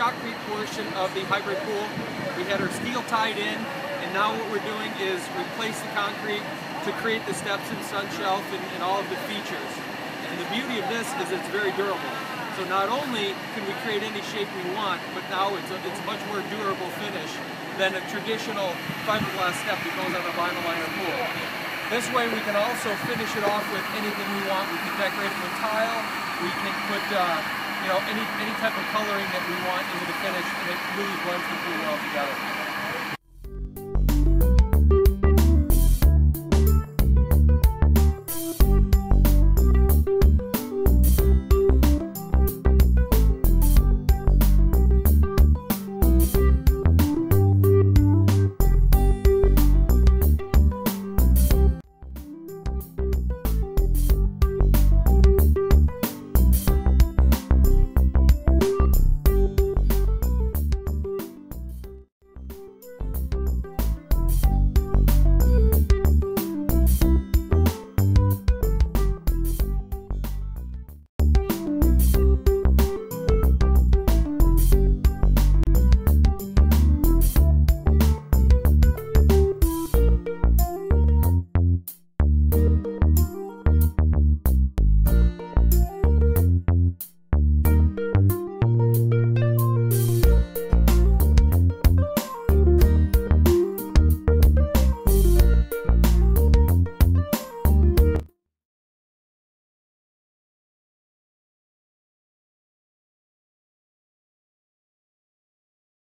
shotcrete portion of the hybrid pool. We had our steel tied in, and now what we're doing is replace the concrete to create the steps and sun shelf and all of the features. And the beauty of this is it's very durable. So not only can we create any shape we want, but now it's a much more durable finish than a traditional fiberglass step that goes on a vinyl liner pool. This way we can also finish it off with anything we want. We can decorate it with tile, we can put any type of coloring that we want into the finish, and it really blends the pool well together.